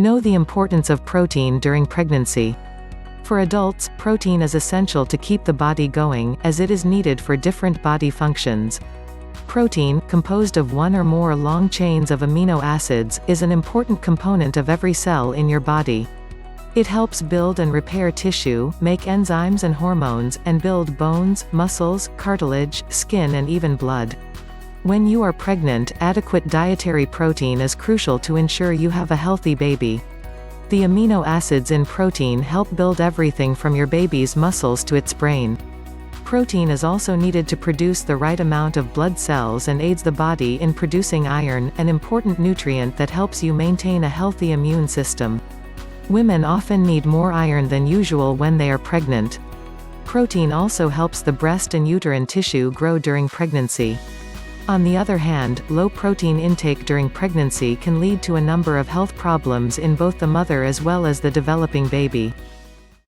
Know the importance of protein during pregnancy. For adults, protein is essential to keep the body going, as it is needed for different body functions. Protein, composed of one or more long chains of amino acids, is an important component of every cell in your body. It helps build and repair tissue, make enzymes and hormones, and build bones, muscles, cartilage, skin and even blood. When you are pregnant, adequate dietary protein is crucial to ensure you have a healthy baby. The amino acids in protein help build everything from your baby's muscles to its brain. Protein is also needed to produce the right amount of blood cells and aids the body in producing iron, an important nutrient that helps you maintain a healthy immune system. Women often need more iron than usual when they are pregnant. Protein also helps the breast and uterine tissue grow during pregnancy. On the other hand, low protein intake during pregnancy can lead to a number of health problems in both the mother as well as the developing baby.